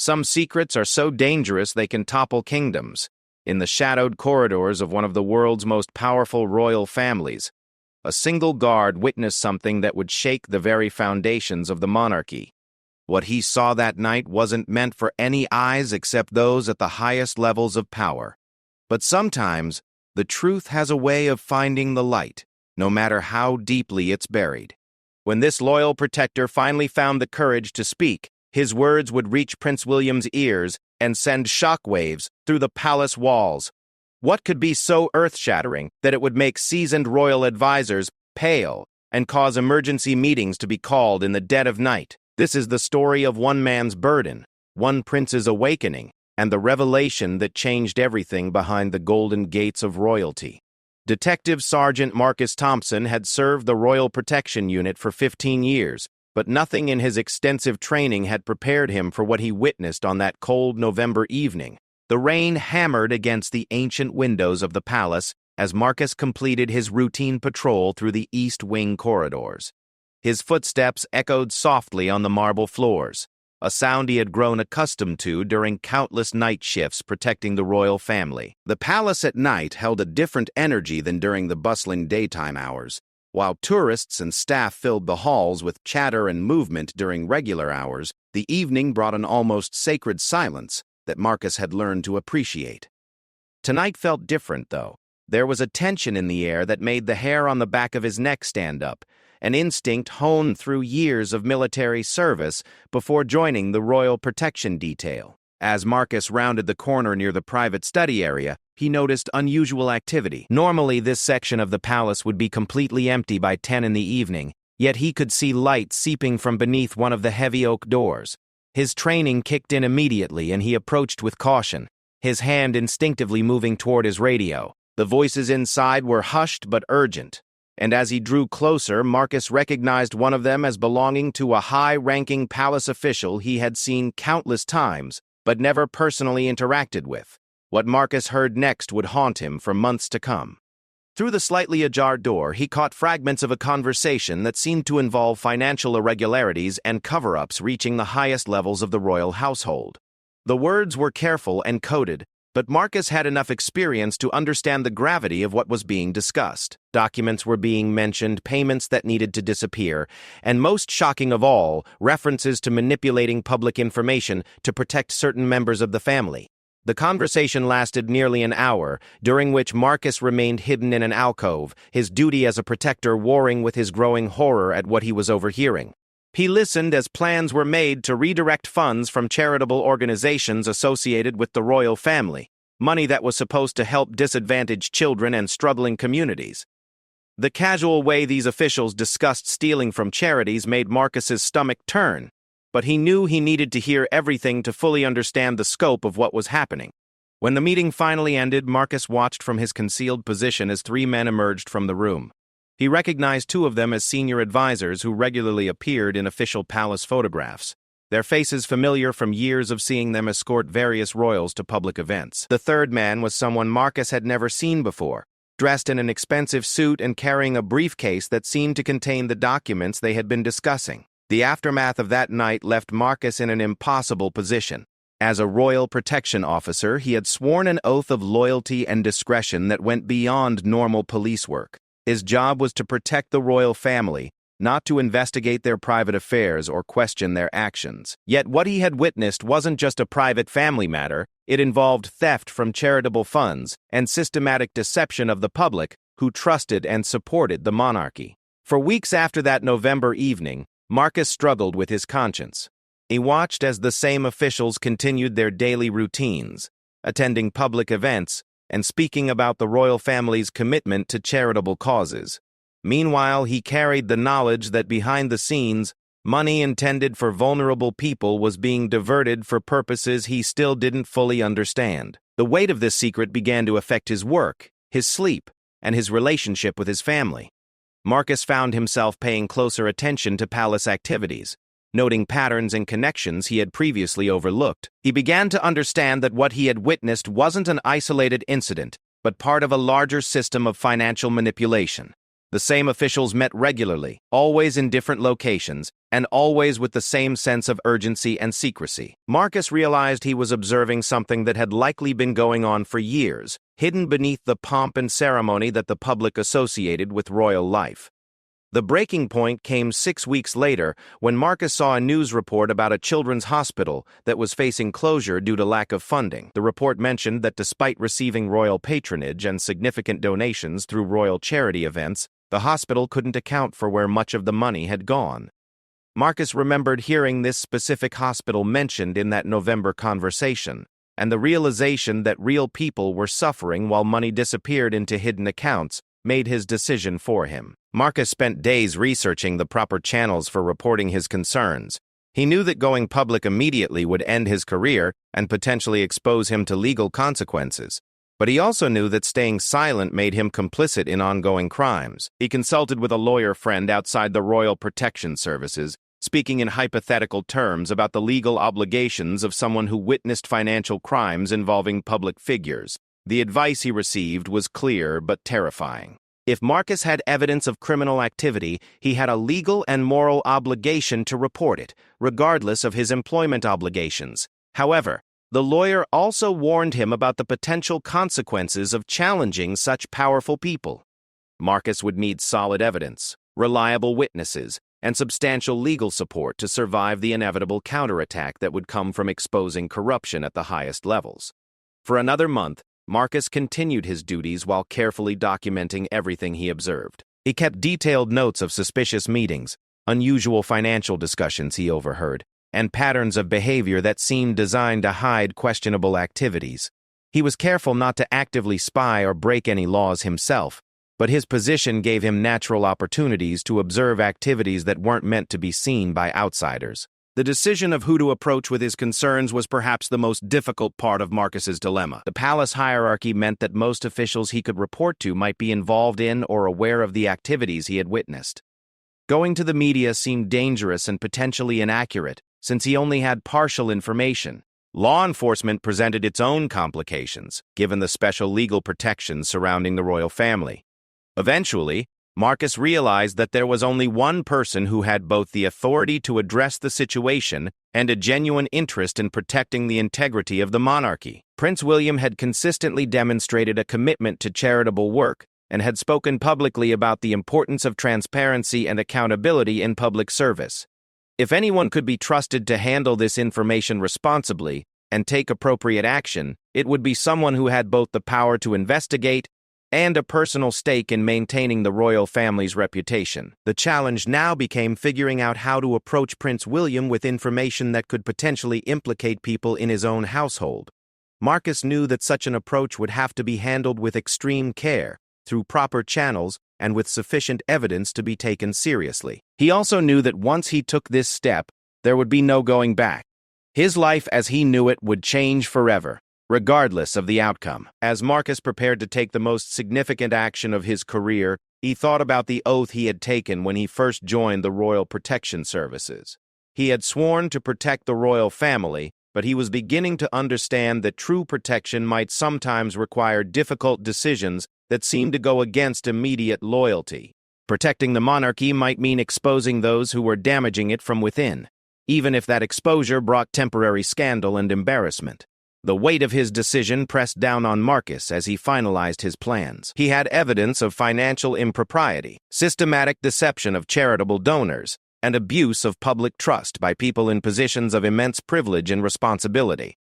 Some secrets are so dangerous they can topple kingdoms. In the shadowed corridors of one of the world's most powerful royal families, a single guard witnessed something that would shake the very foundations of the monarchy. What he saw that night wasn't meant for any eyes except those at the highest levels of power. But sometimes, the truth has a way of finding the light, no matter how deeply it's buried. When this loyal protector finally found the courage to speak, his words would reach Prince William's ears and send shockwaves through the palace walls. What could be so earth-shattering that it would make seasoned royal advisors pale and cause emergency meetings to be called in the dead of night? This is the story of one man's burden, one prince's awakening, and the revelation that changed everything behind the golden gates of royalty. Detective Sergeant Marcus Thompson had served the Royal Protection Unit for 15 years, but nothing in his extensive training had prepared him for what he witnessed on that cold November evening. The rain hammered against the ancient windows of the palace as Marcus completed his routine patrol through the East Wing corridors. His footsteps echoed softly on the marble floors, a sound he had grown accustomed to during countless night shifts protecting the royal family. The palace at night held a different energy than during the bustling daytime hours. While tourists and staff filled the halls with chatter and movement during regular hours, the evening brought an almost sacred silence that Marcus had learned to appreciate. Tonight felt different, though. There was a tension in the air that made the hair on the back of his neck stand up, an instinct honed through years of military service before joining the Royal Protection Detail. As Marcus rounded the corner near the private study area, he noticed unusual activity. Normally, this section of the palace would be completely empty by 10 in the evening, yet he could see light seeping from beneath one of the heavy oak doors. His training kicked in immediately, and he approached with caution, his hand instinctively moving toward his radio. The voices inside were hushed but urgent, and as he drew closer, Marcus recognized one of them as belonging to a high-ranking palace official he had seen countless times, but never personally interacted with. What Marcus heard next would haunt him for months to come. Through the slightly ajar door, he caught fragments of a conversation that seemed to involve financial irregularities and cover-ups reaching the highest levels of the royal household. The words were careful and coded, but Marcus had enough experience to understand the gravity of what was being discussed. Documents were being mentioned, payments that needed to disappear, and most shocking of all, references to manipulating public information to protect certain members of the family. The conversation lasted nearly an hour, during which Marcus remained hidden in an alcove, his duty as a protector warring with his growing horror at what he was overhearing. He listened as plans were made to redirect funds from charitable organizations associated with the royal family, money that was supposed to help disadvantaged children and struggling communities. The casual way these officials discussed stealing from charities made Marcus's stomach turn, but he knew he needed to hear everything to fully understand the scope of what was happening. When the meeting finally ended, Marcus watched from his concealed position as 3 men emerged from the room. He recognized 2 of them as senior advisors who regularly appeared in official palace photographs, their faces familiar from years of seeing them escort various royals to public events. The third man was someone Marcus had never seen before, dressed in an expensive suit and carrying a briefcase that seemed to contain the documents they had been discussing. The aftermath of that night left Marcus in an impossible position. As a royal protection officer, he had sworn an oath of loyalty and discretion that went beyond normal police work. His job was to protect the royal family, not to investigate their private affairs or question their actions. Yet what he had witnessed wasn't just a private family matter, it involved theft from charitable funds and systematic deception of the public who trusted and supported the monarchy. For weeks after that November evening, Marcus struggled with his conscience. He watched as the same officials continued their daily routines, attending public events and speaking about the royal family's commitment to charitable causes. Meanwhile, he carried the knowledge that behind the scenes, money intended for vulnerable people was being diverted for purposes he still didn't fully understand. The weight of this secret began to affect his work, his sleep, and his relationship with his family. Marcus found himself paying closer attention to palace activities, noting patterns and connections he had previously overlooked. He began to understand that what he had witnessed wasn't an isolated incident, but part of a larger system of financial manipulation. The same officials met regularly, always in different locations, and always with the same sense of urgency and secrecy. Marcus realized he was observing something that had likely been going on for years, hidden beneath the pomp and ceremony that the public associated with royal life. The breaking point came 6 weeks later when Marcus saw a news report about a children's hospital that was facing closure due to lack of funding. The report mentioned that despite receiving royal patronage and significant donations through royal charity events, the hospital couldn't account for where much of the money had gone. Marcus remembered hearing this specific hospital mentioned in that November conversation, and the realization that real people were suffering while money disappeared into hidden accounts made his decision for him. Marcus spent days researching the proper channels for reporting his concerns. He knew that going public immediately would end his career and potentially expose him to legal consequences. But he also knew that staying silent made him complicit in ongoing crimes. He consulted with a lawyer friend outside the Royal Protection Services, speaking in hypothetical terms about the legal obligations of someone who witnessed financial crimes involving public figures. The advice he received was clear but terrifying. If Marcus had evidence of criminal activity, he had a legal and moral obligation to report it, regardless of his employment obligations. However, the lawyer also warned him about the potential consequences of challenging such powerful people. Marcus would need solid evidence, reliable witnesses, and substantial legal support to survive the inevitable counterattack that would come from exposing corruption at the highest levels. For another month, Marcus continued his duties while carefully documenting everything he observed. He kept detailed notes of suspicious meetings, unusual financial discussions he overheard, and patterns of behavior that seemed designed to hide questionable activities. He was careful not to actively spy or break any laws himself, but his position gave him natural opportunities to observe activities that weren't meant to be seen by outsiders. The decision of who to approach with his concerns was perhaps the most difficult part of Marcus's dilemma. The palace hierarchy meant that most officials he could report to might be involved in or aware of the activities he had witnessed. Going to the media seemed dangerous and potentially inaccurate, since he only had partial information. Law enforcement presented its own complications, given the special legal protections surrounding the royal family. Eventually, Marcus realized that there was only one person who had both the authority to address the situation and a genuine interest in protecting the integrity of the monarchy. Prince William had consistently demonstrated a commitment to charitable work and had spoken publicly about the importance of transparency and accountability in public service. If anyone could be trusted to handle this information responsibly and take appropriate action, it would be someone who had both the power to investigate and a personal stake in maintaining the royal family's reputation. The challenge now became figuring out how to approach Prince William with information that could potentially implicate people in his own household. Marcus knew that such an approach would have to be handled with extreme care, through proper channels, and with sufficient evidence to be taken seriously. He also knew that once he took this step, there would be no going back. His life as he knew it would change forever, regardless of the outcome. As Marcus prepared to take the most significant action of his career, he thought about the oath he had taken when he first joined the Royal Protection Services. He had sworn to protect the royal family, but he was beginning to understand that true protection might sometimes require difficult decisions that seemed to go against immediate loyalty. Protecting the monarchy might mean exposing those who were damaging it from within, even if that exposure brought temporary scandal and embarrassment. The weight of his decision pressed down on Marcus as he finalized his plans. He had evidence of financial impropriety, systematic deception of charitable donors, and abuse of public trust by people in positions of immense privilege and responsibility.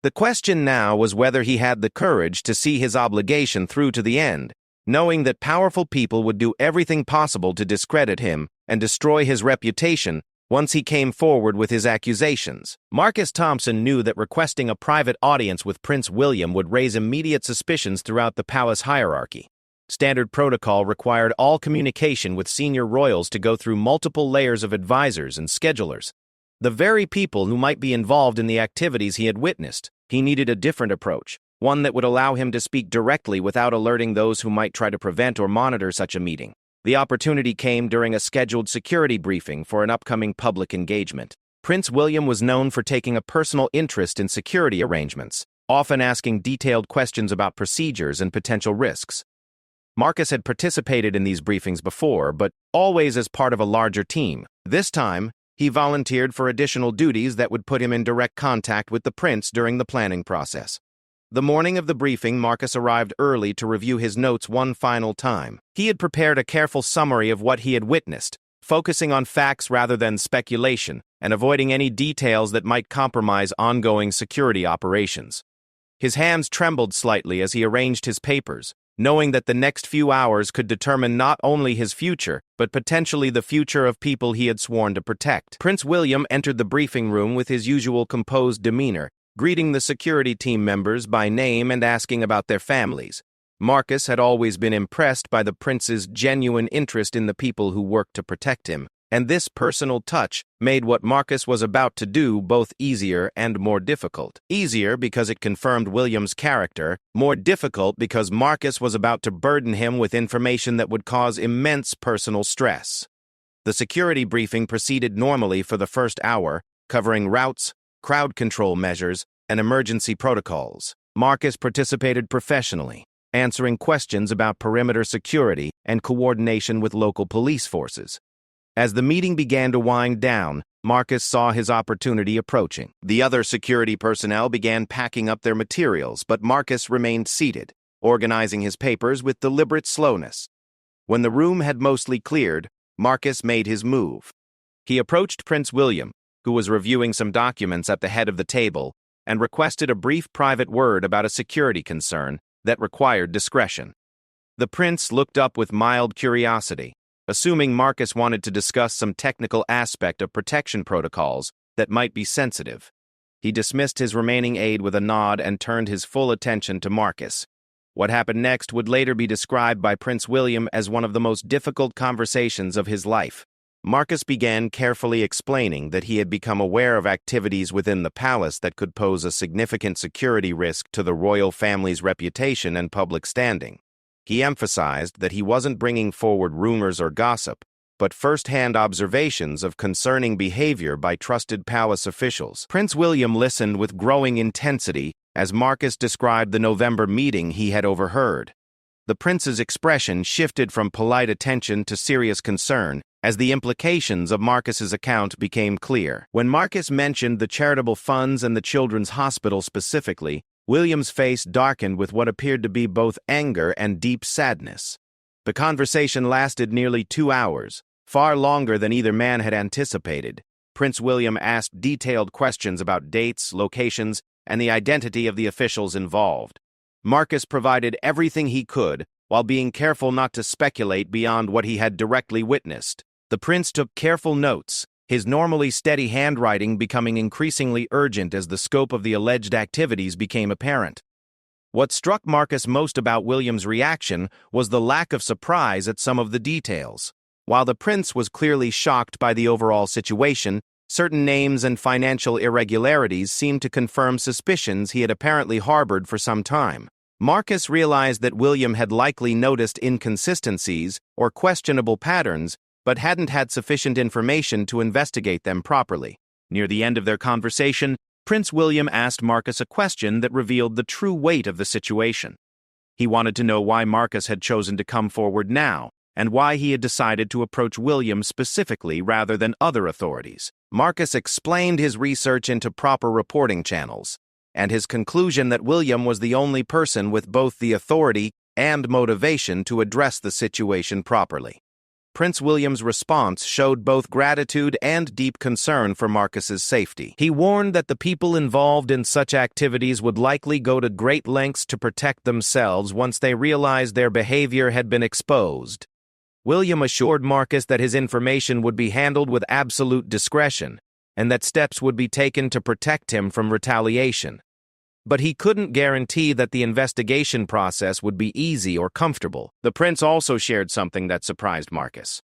The question now was whether he had the courage to see his obligation through to the end, knowing that powerful people would do everything possible to discredit him and destroy his reputation once he came forward with his accusations. Marcus Thompson knew that requesting a private audience with Prince William would raise immediate suspicions throughout the palace hierarchy. Standard protocol required all communication with senior royals to go through multiple layers of advisors and schedulers. The very people who might be involved in the activities he had witnessed. He needed a different approach, one that would allow him to speak directly without alerting those who might try to prevent or monitor such a meeting. The opportunity came during a scheduled security briefing for an upcoming public engagement. Prince William was known for taking a personal interest in security arrangements, often asking detailed questions about procedures and potential risks. Marcus had participated in these briefings before, but always as part of a larger team. This time, He volunteered for additional duties that would put him in direct contact with the prince during the planning process. The morning of the briefing, Marcus arrived early to review his notes one final time. He had prepared a careful summary of what he had witnessed, focusing on facts rather than speculation, and avoiding any details that might compromise ongoing security operations. His hands trembled slightly as he arranged his papers, knowing that the next few hours could determine not only his future, but potentially the future of people he had sworn to protect. Prince William entered the briefing room with his usual composed demeanor, greeting the security team members by name and asking about their families. Marcus had always been impressed by the prince's genuine interest in the people who worked to protect him, and this personal touch made what Marcus was about to do both easier and more difficult. Easier because it confirmed William's character, more difficult because Marcus was about to burden him with information that would cause immense personal stress. The security briefing proceeded normally for the first hour, covering routes, crowd control measures, and emergency protocols. Marcus participated professionally, answering questions about perimeter security and coordination with local police forces. As the meeting began to wind down, Marcus saw his opportunity approaching. The other security personnel began packing up their materials, but Marcus remained seated, organizing his papers with deliberate slowness. When the room had mostly cleared, Marcus made his move. He approached Prince William, who was reviewing some documents at the head of the table, and requested a brief private word about a security concern that required discretion. The prince looked up with mild curiosity, assuming Marcus wanted to discuss some technical aspect of protection protocols that might be sensitive. He dismissed his remaining aide with a nod and turned his full attention to Marcus. What happened next would later be described by Prince William as one of the most difficult conversations of his life. Marcus began carefully explaining that he had become aware of activities within the palace that could pose a significant security risk to the royal family's reputation and public standing. He emphasized that he wasn't bringing forward rumors or gossip, but first-hand observations of concerning behavior by trusted palace officials. Prince William listened with growing intensity as Marcus described the November meeting he had overheard. The prince's expression shifted from polite attention to serious concern as the implications of Marcus's account became clear. When Marcus mentioned the charitable funds and the children's hospital specifically, William's face darkened with what appeared to be both anger and deep sadness. The conversation lasted nearly 2 hours, far longer than either man had anticipated. Prince William asked detailed questions about dates, locations, and the identity of the officials involved. Marcus provided everything he could, while being careful not to speculate beyond what he had directly witnessed. The prince took careful notes, his normally steady handwriting becoming increasingly urgent as the scope of the alleged activities became apparent. What struck Marcus most about William's reaction was the lack of surprise at some of the details. While the prince was clearly shocked by the overall situation, certain names and financial irregularities seemed to confirm suspicions he had apparently harbored for some time. Marcus realized that William had likely noticed inconsistencies or questionable patterns, but hadn't had sufficient information to investigate them properly. Near the end of their conversation, Prince William asked Marcus a question that revealed the true weight of the situation. He wanted to know why Marcus had chosen to come forward now, and why he had decided to approach William specifically rather than other authorities. Marcus explained his research into proper reporting channels, and his conclusion that William was the only person with both the authority and motivation to address the situation properly. Prince William's response showed both gratitude and deep concern for Marcus's safety. He warned that the people involved in such activities would likely go to great lengths to protect themselves once they realized their behavior had been exposed. William assured Marcus that his information would be handled with absolute discretion, and that steps would be taken to protect him from retaliation. But he couldn't guarantee that the investigation process would be easy or comfortable. The prince also shared something that surprised Marcus.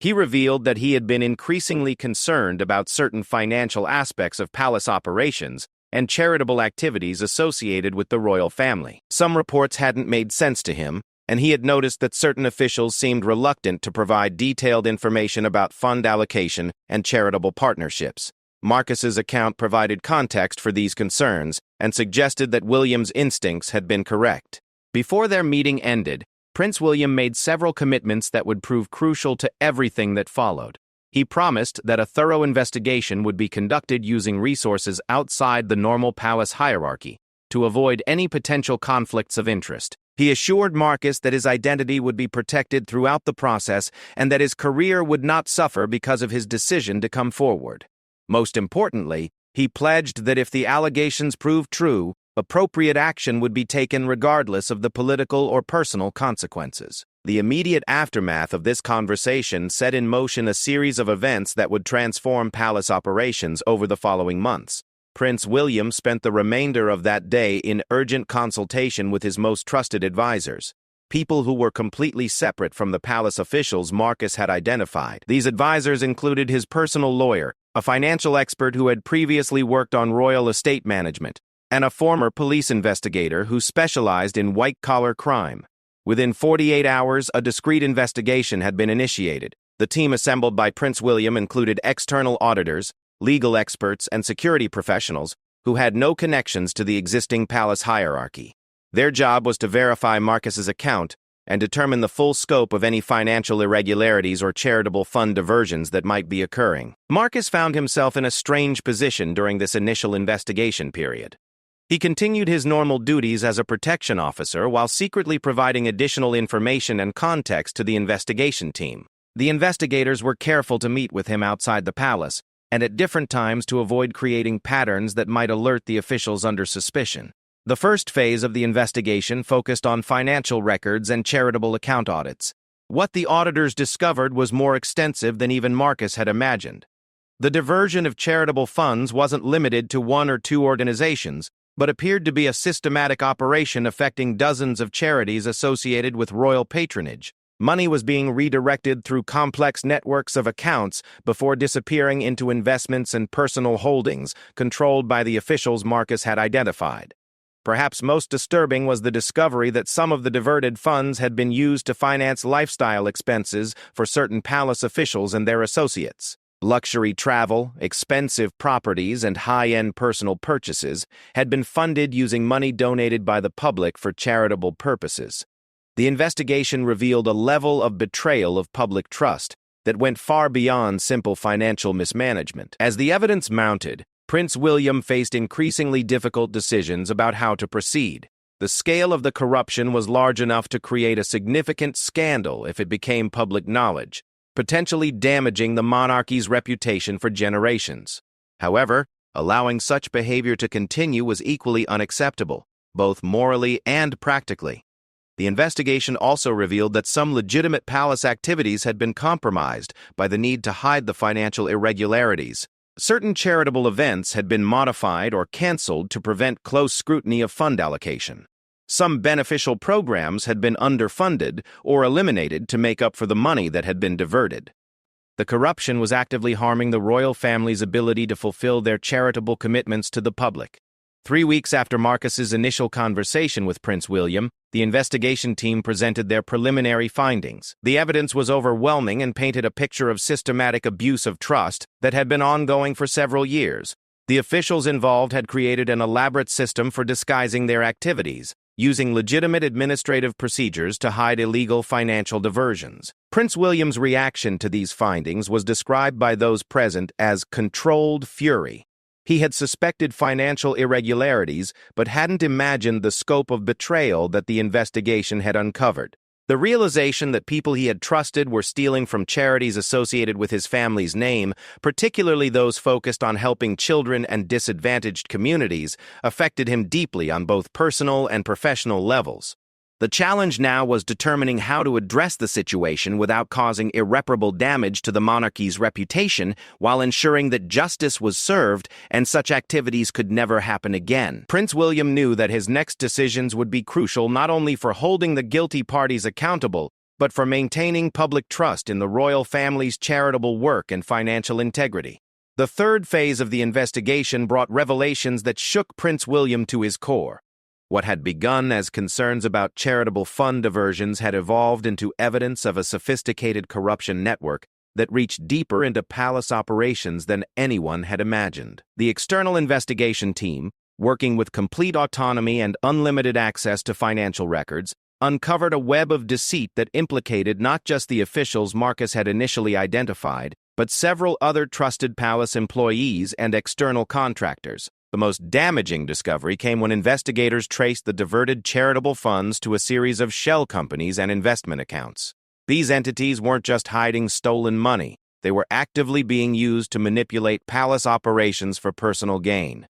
He revealed that he had been increasingly concerned about certain financial aspects of palace operations and charitable activities associated with the royal family. Some reports hadn't made sense to him, and he had noticed that certain officials seemed reluctant to provide detailed information about fund allocation and charitable partnerships. Marcus's account provided context for these concerns and suggested that William's instincts had been correct. Before their meeting ended, Prince William made several commitments that would prove crucial to everything that followed. He promised that a thorough investigation would be conducted using resources outside the normal palace hierarchy to avoid any potential conflicts of interest. He assured Marcus that his identity would be protected throughout the process and that his career would not suffer because of his decision to come forward. Most importantly, he pledged that if the allegations proved true, appropriate action would be taken regardless of the political or personal consequences. The immediate aftermath of this conversation set in motion a series of events that would transform palace operations over the following months. Prince William spent the remainder of that day in urgent consultation with his most trusted advisors, people who were completely separate from the palace officials Marcus had identified. These advisors included his personal lawyer, a financial expert who had previously worked on royal estate management, and a former police investigator who specialized in white-collar crime. Within 48 hours, a discreet investigation had been initiated. The team assembled by Prince William included external auditors, legal experts, and security professionals who had no connections to the existing palace hierarchy. Their job was to verify Marcus's account and determine the full scope of any financial irregularities or charitable fund diversions that might be occurring. Marcus found himself in a strange position during this initial investigation period. He continued his normal duties as a protection officer while secretly providing additional information and context to the investigation team. The investigators were careful to meet with him outside the palace, and at different times to avoid creating patterns that might alert the officials under suspicion. The first phase of the investigation focused on financial records and charitable account audits. What the auditors discovered was more extensive than even Marcus had imagined. The diversion of charitable funds wasn't limited to one or two organizations, but appeared to be a systematic operation affecting dozens of charities associated with royal patronage. Money was being redirected through complex networks of accounts before disappearing into investments and personal holdings controlled by the officials Marcus had identified. Perhaps most disturbing was the discovery that some of the diverted funds had been used to finance lifestyle expenses for certain palace officials and their associates. Luxury travel, expensive properties, and high-end personal purchases had been funded using money donated by the public for charitable purposes. The investigation revealed a level of betrayal of public trust that went far beyond simple financial mismanagement. As the evidence mounted, Prince William faced increasingly difficult decisions about how to proceed. The scale of the corruption was large enough to create a significant scandal if it became public knowledge, potentially damaging the monarchy's reputation for generations. However, allowing such behavior to continue was equally unacceptable, both morally and practically. The investigation also revealed that some legitimate palace activities had been compromised by the need to hide the financial irregularities. Certain charitable events had been modified or canceled to prevent close scrutiny of fund allocation. Some beneficial programs had been underfunded or eliminated to make up for the money that had been diverted. The corruption was actively harming the royal family's ability to fulfill their charitable commitments to the public. 3 weeks after Marcus's initial conversation with Prince William, the investigation team presented their preliminary findings. The evidence was overwhelming and painted a picture of systematic abuse of trust that had been ongoing for several years. The officials involved had created an elaborate system for disguising their activities, using legitimate administrative procedures to hide illegal financial diversions. Prince William's reaction to these findings was described by those present as controlled fury. He had suspected financial irregularities, but hadn't imagined the scope of betrayal that the investigation had uncovered. The realization that people he had trusted were stealing from charities associated with his family's name, particularly those focused on helping children and disadvantaged communities, affected him deeply on both personal and professional levels. The challenge now was determining how to address the situation without causing irreparable damage to the monarchy's reputation while ensuring that justice was served and such activities could never happen again. Prince William knew that his next decisions would be crucial not only for holding the guilty parties accountable, but for maintaining public trust in the royal family's charitable work and financial integrity. The third phase of the investigation brought revelations that shook Prince William to his core. What had begun as concerns about charitable fund diversions had evolved into evidence of a sophisticated corruption network that reached deeper into palace operations than anyone had imagined. The external investigation team, working with complete autonomy and unlimited access to financial records, uncovered a web of deceit that implicated not just the officials Marcus had initially identified, but several other trusted palace employees and external contractors. The most damaging discovery came when investigators traced the diverted charitable funds to a series of shell companies and investment accounts. These entities weren't just hiding stolen money. They were actively being used to manipulate palace operations for personal gain.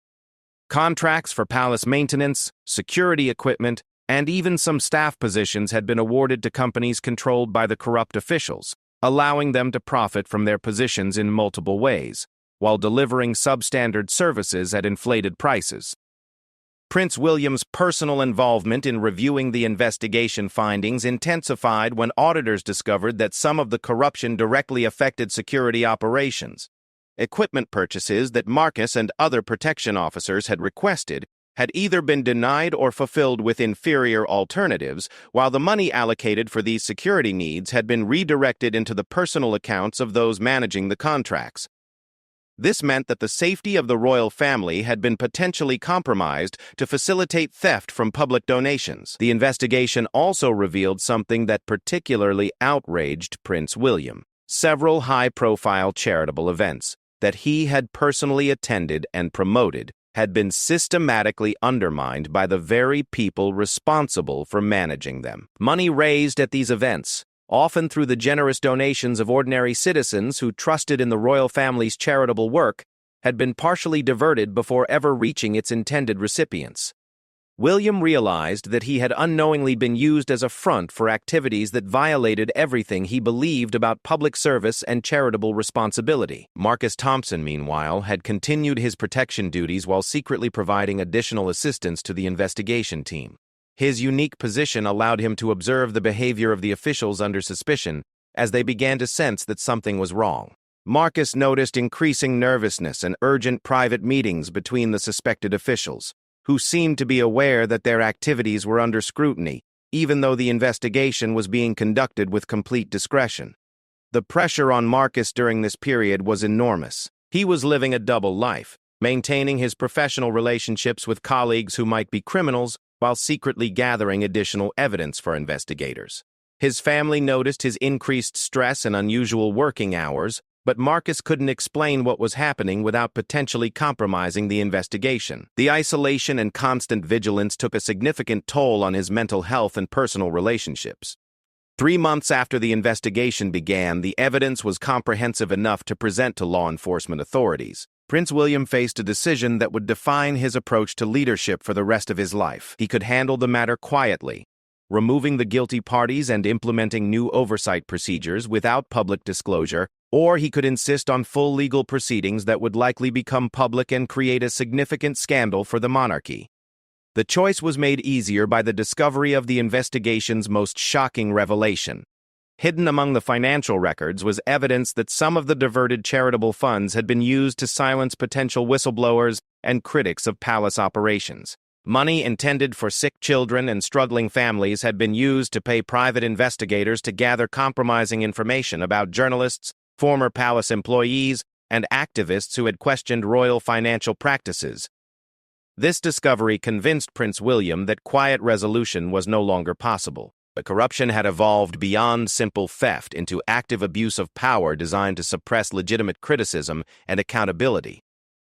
Contracts for palace maintenance, security equipment, and even some staff positions had been awarded to companies controlled by the corrupt officials, allowing them to profit from their positions in multiple ways, while delivering substandard services at inflated prices. Prince William's personal involvement in reviewing the investigation findings intensified when auditors discovered that some of the corruption directly affected security operations. Equipment purchases that Marcus and other protection officers had requested had either been denied or fulfilled with inferior alternatives, while the money allocated for these security needs had been redirected into the personal accounts of those managing the contracts. This meant that the safety of the royal family had been potentially compromised to facilitate theft from public donations. The investigation also revealed something that particularly outraged Prince William: several high-profile charitable events that he had personally attended and promoted had been systematically undermined by the very people responsible for managing them. Money raised at these events, often through the generous donations of ordinary citizens who trusted in the royal family's charitable work, had been partially diverted before ever reaching its intended recipients. William realized that he had unknowingly been used as a front for activities that violated everything he believed about public service and charitable responsibility. Marcus Thompson, meanwhile, had continued his protection duties while secretly providing additional assistance to the investigation team. His unique position allowed him to observe the behavior of the officials under suspicion as they began to sense that something was wrong. Marcus noticed increasing nervousness and urgent private meetings between the suspected officials, who seemed to be aware that their activities were under scrutiny, even though the investigation was being conducted with complete discretion. The pressure on Marcus during this period was enormous. He was living a double life, maintaining his professional relationships with colleagues who might be criminals, while secretly gathering additional evidence for investigators. His family noticed his increased stress and unusual working hours, but Marcus couldn't explain what was happening without potentially compromising the investigation. The isolation and constant vigilance took a significant toll on his mental health and personal relationships. 3 months after the investigation began, the evidence was comprehensive enough to present to law enforcement authorities. Prince William faced a decision that would define his approach to leadership for the rest of his life. He could handle the matter quietly, removing the guilty parties and implementing new oversight procedures without public disclosure, or he could insist on full legal proceedings that would likely become public and create a significant scandal for the monarchy. The choice was made easier by the discovery of the investigation's most shocking revelation. Hidden among the financial records was evidence that some of the diverted charitable funds had been used to silence potential whistleblowers and critics of palace operations. Money intended for sick children and struggling families had been used to pay private investigators to gather compromising information about journalists, former palace employees, and activists who had questioned royal financial practices. This discovery convinced Prince William that quiet resolution was no longer possible. The corruption had evolved beyond simple theft into active abuse of power designed to suppress legitimate criticism and accountability.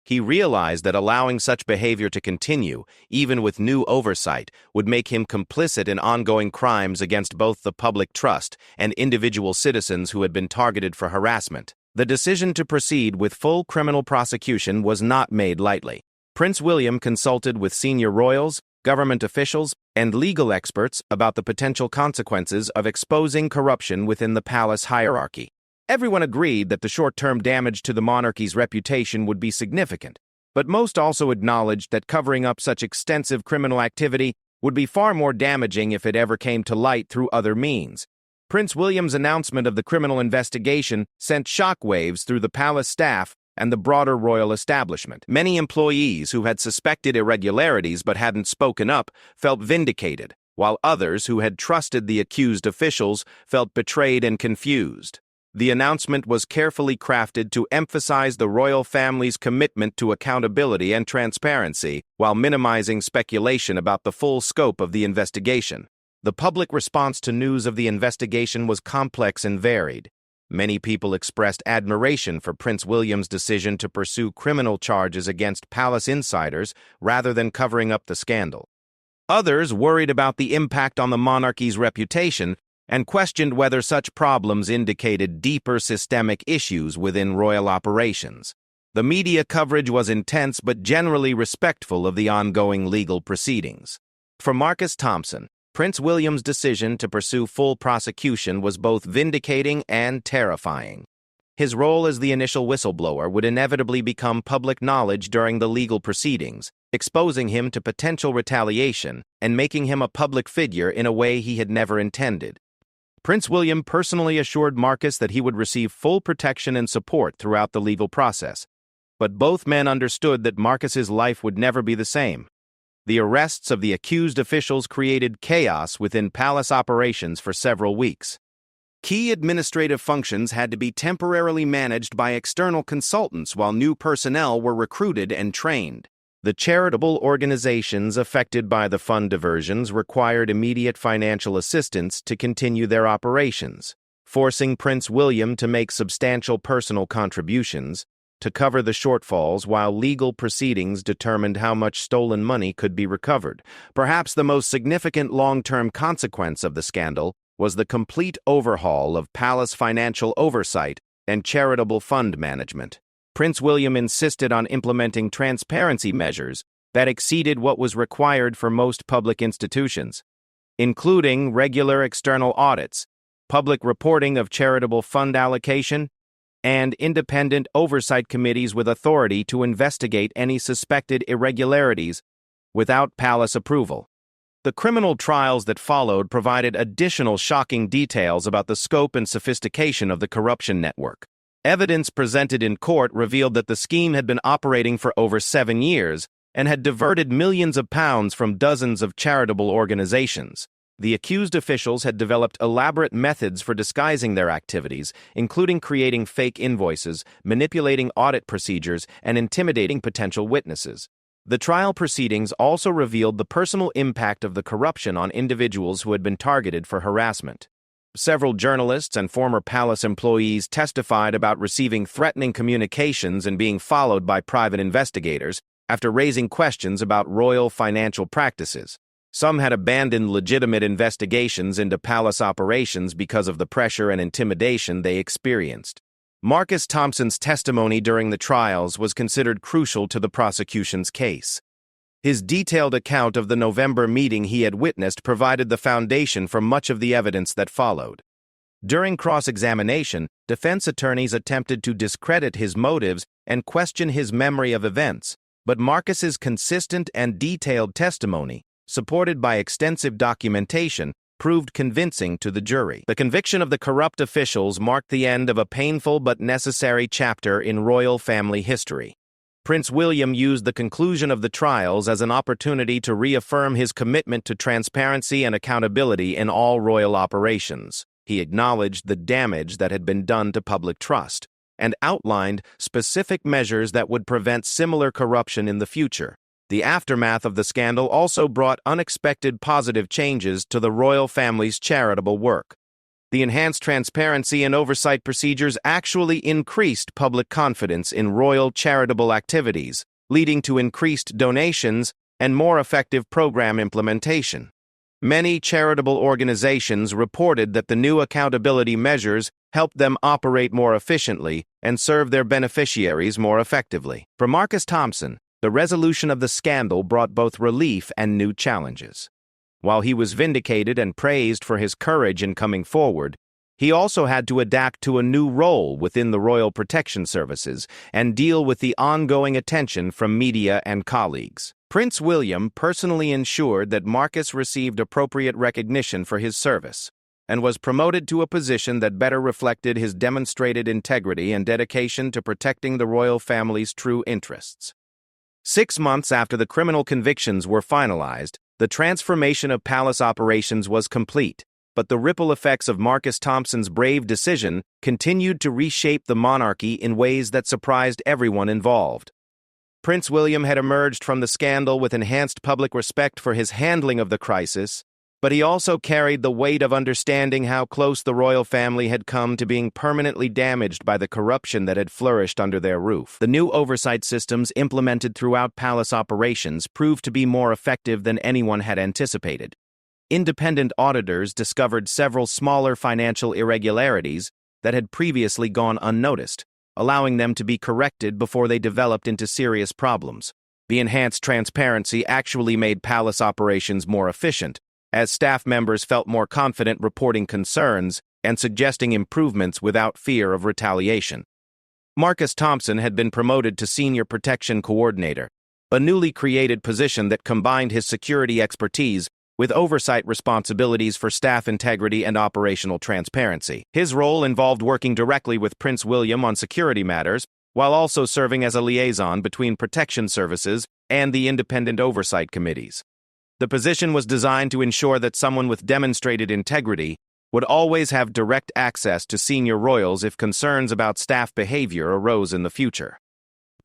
He realized that allowing such behavior to continue, even with new oversight, would make him complicit in ongoing crimes against both the public trust and individual citizens who had been targeted for harassment. The decision to proceed with full criminal prosecution was not made lightly. Prince William consulted with senior royals, government officials, and legal experts about the potential consequences of exposing corruption within the palace hierarchy. Everyone agreed that the short-term damage to the monarchy's reputation would be significant, but most also acknowledged that covering up such extensive criminal activity would be far more damaging if it ever came to light through other means. Prince William's announcement of the criminal investigation sent shockwaves through the palace staff and the broader royal establishment. Many employees who had suspected irregularities but hadn't spoken up felt vindicated, while others who had trusted the accused officials felt betrayed and confused. The announcement was carefully crafted to emphasize the royal family's commitment to accountability and transparency, while minimizing speculation about the full scope of the investigation. The public response to news of the investigation was complex and varied. Many people expressed admiration for Prince William's decision to pursue criminal charges against palace insiders rather than covering up the scandal. Others worried about the impact on the monarchy's reputation and questioned whether such problems indicated deeper systemic issues within royal operations. The media coverage was intense but generally respectful of the ongoing legal proceedings. For Marcus Thompson, Prince William's decision to pursue full prosecution was both vindicating and terrifying. His role as the initial whistleblower would inevitably become public knowledge during the legal proceedings, exposing him to potential retaliation and making him a public figure in a way he had never intended. Prince William personally assured Marcus that he would receive full protection and support throughout the legal process, but both men understood that Marcus's life would never be the same. The arrests of the accused officials created chaos within palace operations for several weeks. Key administrative functions had to be temporarily managed by external consultants while new personnel were recruited and trained. The charitable organizations affected by the fund diversions required immediate financial assistance to continue their operations, forcing Prince William to make substantial personal contributions to cover the shortfalls while legal proceedings determined how much stolen money could be recovered. Perhaps the most significant long-term consequence of the scandal was the complete overhaul of palace financial oversight and charitable fund management. Prince William insisted on implementing transparency measures that exceeded what was required for most public institutions, including regular external audits, public reporting of charitable fund allocation, and independent oversight committees with authority to investigate any suspected irregularities without palace approval. The criminal trials that followed provided additional shocking details about the scope and sophistication of the corruption network. Evidence presented in court revealed that the scheme had been operating for over 7 years and had diverted millions of pounds from dozens of charitable organizations. The accused officials had developed elaborate methods for disguising their activities, including creating fake invoices, manipulating audit procedures, and intimidating potential witnesses. The trial proceedings also revealed the personal impact of the corruption on individuals who had been targeted for harassment. Several journalists and former palace employees testified about receiving threatening communications and being followed by private investigators after raising questions about royal financial practices. Some had abandoned legitimate investigations into palace operations because of the pressure and intimidation they experienced. Marcus Thompson's testimony during the trials was considered crucial to the prosecution's case. His detailed account of the November meeting he had witnessed provided the foundation for much of the evidence that followed. During cross-examination, defense attorneys attempted to discredit his motives and question his memory of events, but Marcus's consistent and detailed testimony, supported by extensive documentation, proved convincing to the jury. The conviction of the corrupt officials marked the end of a painful but necessary chapter in royal family history. Prince William used the conclusion of the trials as an opportunity to reaffirm his commitment to transparency and accountability in all royal operations. He acknowledged the damage that had been done to public trust and outlined specific measures that would prevent similar corruption in the future. The aftermath of the scandal also brought unexpected positive changes to the royal family's charitable work. The enhanced transparency and oversight procedures actually increased public confidence in royal charitable activities, leading to increased donations and more effective program implementation. Many charitable organizations reported that the new accountability measures helped them operate more efficiently and serve their beneficiaries more effectively. For Marcus Thompson, the resolution of the scandal brought both relief and new challenges. While he was vindicated and praised for his courage in coming forward, he also had to adapt to a new role within the Royal Protection Services and deal with the ongoing attention from media and colleagues. Prince William personally ensured that Marcus received appropriate recognition for his service and was promoted to a position that better reflected his demonstrated integrity and dedication to protecting the royal family's true interests. 6 months after the criminal convictions were finalized, the transformation of palace operations was complete, but the ripple effects of Marcus Thompson's brave decision continued to reshape the monarchy in ways that surprised everyone involved. Prince William had emerged from the scandal with enhanced public respect for his handling of the crisis But he also carried the weight of understanding how close the royal family had come to being permanently damaged by the corruption that had flourished under their roof. The new oversight systems implemented throughout palace operations proved to be more effective than anyone had anticipated. Independent auditors discovered several smaller financial irregularities that had previously gone unnoticed, allowing them to be corrected before they developed into serious problems. The enhanced transparency actually made palace operations more efficient, as staff members felt more confident reporting concerns and suggesting improvements without fear of retaliation. Marcus Thompson had been promoted to Senior Protection Coordinator, a newly created position that combined his security expertise with oversight responsibilities for staff integrity and operational transparency. His role involved working directly with Prince William on security matters, while also serving as a liaison between protection services and the independent oversight committees. The position was designed to ensure that someone with demonstrated integrity would always have direct access to senior royals if concerns about staff behavior arose in the future.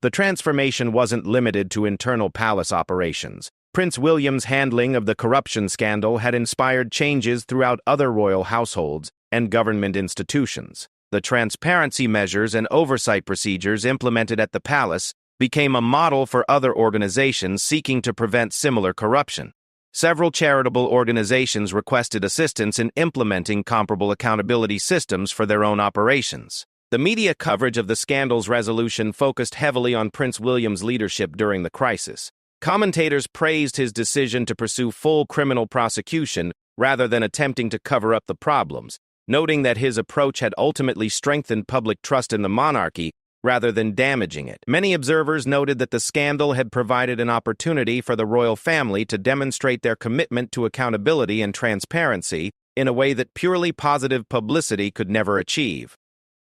The transformation wasn't limited to internal palace operations. Prince William's handling of the corruption scandal had inspired changes throughout other royal households and government institutions. The transparency measures and oversight procedures implemented at the palace became a model for other organizations seeking to prevent similar corruption. Several charitable organizations requested assistance in implementing comparable accountability systems for their own operations. The media coverage of the scandal's resolution focused heavily on Prince William's leadership during the crisis. Commentators praised his decision to pursue full criminal prosecution rather than attempting to cover up the problems, noting that his approach had ultimately strengthened public trust in the monarchy rather than damaging it. Many observers noted that the scandal had provided an opportunity for the royal family to demonstrate their commitment to accountability and transparency in a way that purely positive publicity could never achieve.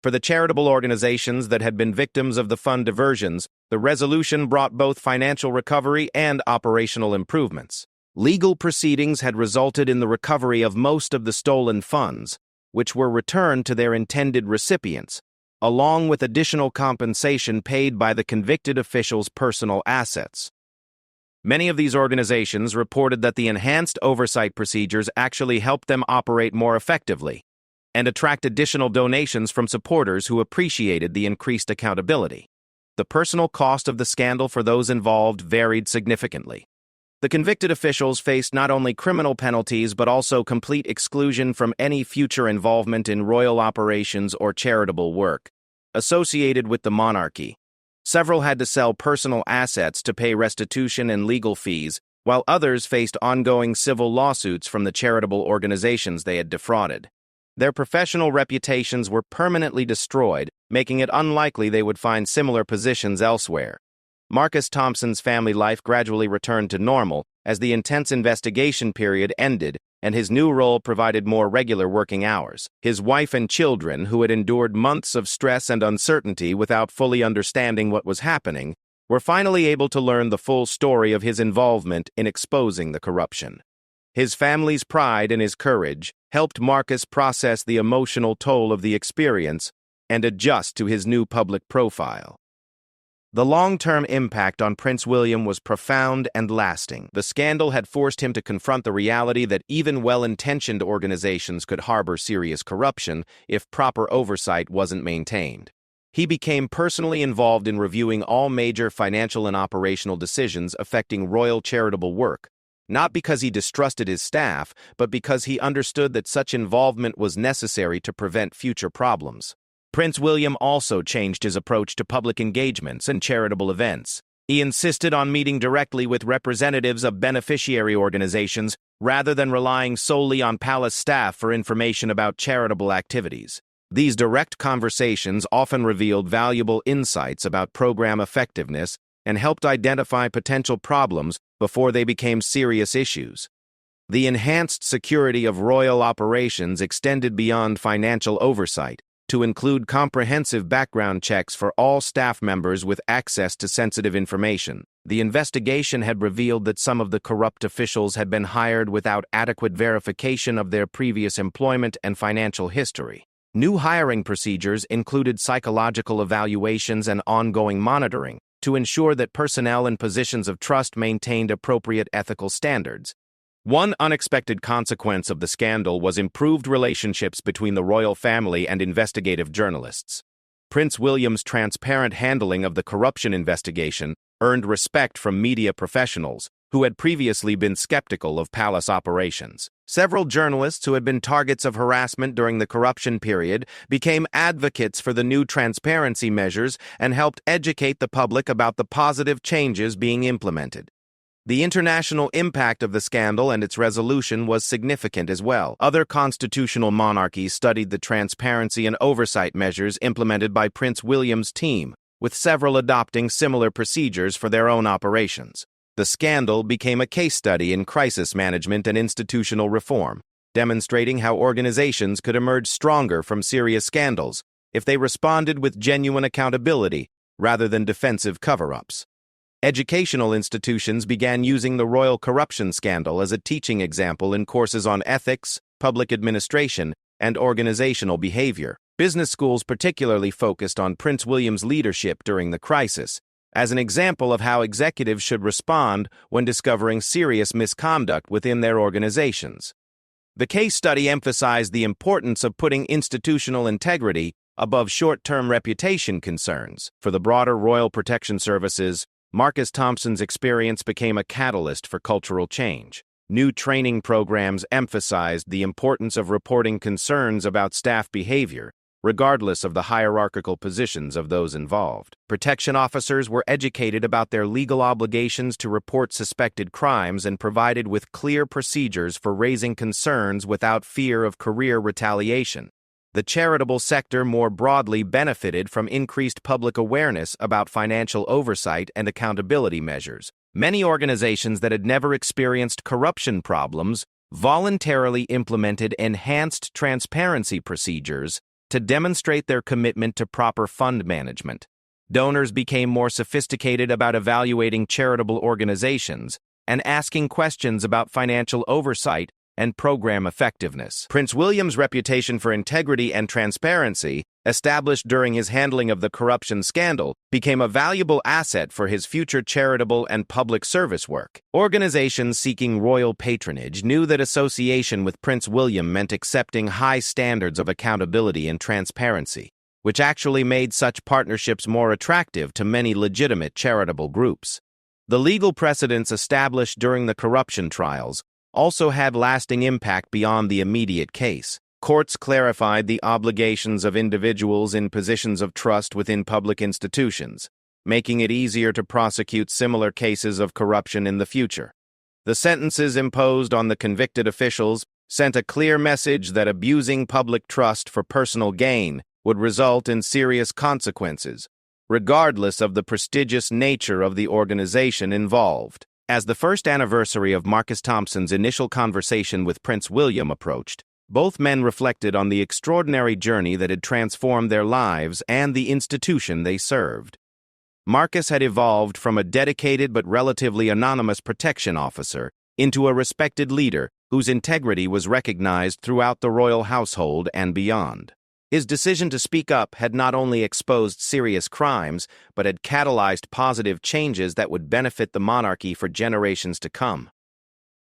For the charitable organizations that had been victims of the fund diversions, the resolution brought both financial recovery and operational improvements. Legal proceedings had resulted in the recovery of most of the stolen funds, which were returned to their intended recipients, along with additional compensation paid by the convicted officials' personal assets. Many of these organizations reported that the enhanced oversight procedures actually helped them operate more effectively and attract additional donations from supporters who appreciated the increased accountability. The personal cost of the scandal for those involved varied significantly. The convicted officials faced not only criminal penalties but also complete exclusion from any future involvement in royal operations or charitable work associated with the monarchy. Several had to sell personal assets to pay restitution and legal fees, while others faced ongoing civil lawsuits from the charitable organizations they had defrauded. Their professional reputations were permanently destroyed, making it unlikely they would find similar positions elsewhere. Marcus Thompson's family life gradually returned to normal as the intense investigation period ended and his new role provided more regular working hours. His wife and children, who had endured months of stress and uncertainty without fully understanding what was happening, were finally able to learn the full story of his involvement in exposing the corruption. His family's pride and his courage helped Marcus process the emotional toll of the experience and adjust to his new public profile. The long-term impact on Prince William was profound and lasting. The scandal had forced him to confront the reality that even well-intentioned organizations could harbor serious corruption if proper oversight wasn't maintained. He became personally involved in reviewing all major financial and operational decisions affecting royal charitable work, not because he distrusted his staff, but because he understood that such involvement was necessary to prevent future problems. Prince William also changed his approach to public engagements and charitable events. He insisted on meeting directly with representatives of beneficiary organizations rather than relying solely on palace staff for information about charitable activities. These direct conversations often revealed valuable insights about program effectiveness and helped identify potential problems before they became serious issues. The enhanced security of royal operations extended beyond financial oversight to include comprehensive background checks for all staff members with access to sensitive information. The investigation had revealed that some of the corrupt officials had been hired without adequate verification of their previous employment and financial history. New hiring procedures included psychological evaluations and ongoing monitoring to ensure that personnel in positions of trust maintained appropriate ethical standards. One unexpected consequence of the scandal was improved relationships between the royal family and investigative journalists. Prince William's transparent handling of the corruption investigation earned respect from media professionals who had previously been skeptical of palace operations. Several journalists who had been targets of harassment during the corruption period became advocates for the new transparency measures and helped educate the public about the positive changes being implemented. The international impact of the scandal and its resolution was significant as well. Other constitutional monarchies studied the transparency and oversight measures implemented by Prince William's team, with several adopting similar procedures for their own operations. The scandal became a case study in crisis management and institutional reform, demonstrating how organizations could emerge stronger from serious scandals if they responded with genuine accountability rather than defensive cover-ups. Educational institutions began using the royal corruption scandal as a teaching example in courses on ethics, public administration, and organizational behavior. Business schools particularly focused on Prince William's leadership during the crisis, as an example of how executives should respond when discovering serious misconduct within their organizations. The case study emphasized the importance of putting institutional integrity above short-term reputation concerns. For the broader Royal Protection Services, Marcus Thompson's experience became a catalyst for cultural change. New training programs emphasized the importance of reporting concerns about staff behavior, regardless of the hierarchical positions of those involved. Protection officers were educated about their legal obligations to report suspected crimes and provided with clear procedures for raising concerns without fear of career retaliation. The charitable sector more broadly benefited from increased public awareness about financial oversight and accountability measures. Many organizations that had never experienced corruption problems voluntarily implemented enhanced transparency procedures to demonstrate their commitment to proper fund management. Donors became more sophisticated about evaluating charitable organizations and asking questions about financial oversight and program effectiveness. Prince William's reputation for integrity and transparency, established during his handling of the corruption scandal, became a valuable asset for his future charitable and public service work. Organizations seeking royal patronage knew that association with Prince William meant accepting high standards of accountability and transparency, which actually made such partnerships more attractive to many legitimate charitable groups. The legal precedents established during the corruption trials also had lasting impact beyond the immediate case. Courts clarified the obligations of individuals in positions of trust within public institutions, making it easier to prosecute similar cases of corruption in the future. The sentences imposed on the convicted officials sent a clear message that abusing public trust for personal gain would result in serious consequences, regardless of the prestigious nature of the organization involved. As the first anniversary of Marcus Thompson's initial conversation with Prince William approached, both men reflected on the extraordinary journey that had transformed their lives and the institution they served. Marcus had evolved from a dedicated but relatively anonymous protection officer into a respected leader whose integrity was recognized throughout the royal household and beyond. His decision to speak up had not only exposed serious crimes, but had catalyzed positive changes that would benefit the monarchy for generations to come.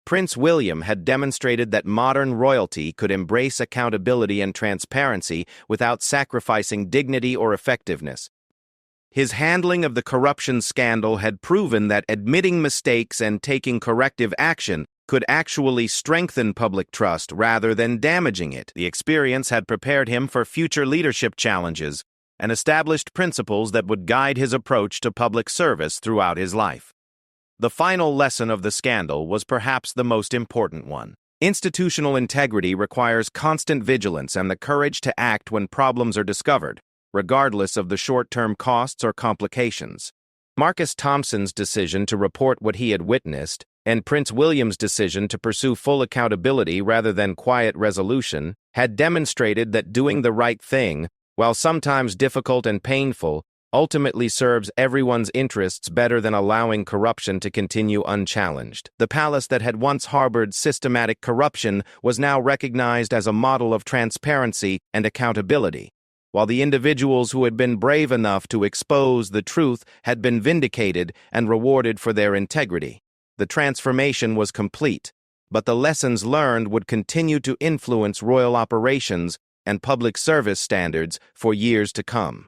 Prince William had demonstrated that modern royalty could embrace accountability and transparency without sacrificing dignity or effectiveness. His handling of the corruption scandal had proven that admitting mistakes and taking corrective action could actually strengthen public trust rather than damaging it. The experience had prepared him for future leadership challenges and established principles that would guide his approach to public service throughout his life. The final lesson of the scandal was perhaps the most important one. Institutional integrity requires constant vigilance and the courage to act when problems are discovered, regardless of the short-term costs or complications. Marcus Thompson's decision to report what he had witnessed, and Prince William's decision to pursue full accountability rather than quiet resolution, had demonstrated that doing the right thing, while sometimes difficult and painful, ultimately serves everyone's interests better than allowing corruption to continue unchallenged. The palace that had once harbored systematic corruption was now recognized as a model of transparency and accountability, while the individuals who had been brave enough to expose the truth had been vindicated and rewarded for their integrity. The transformation was complete, but the lessons learned would continue to influence royal operations and public service standards for years to come.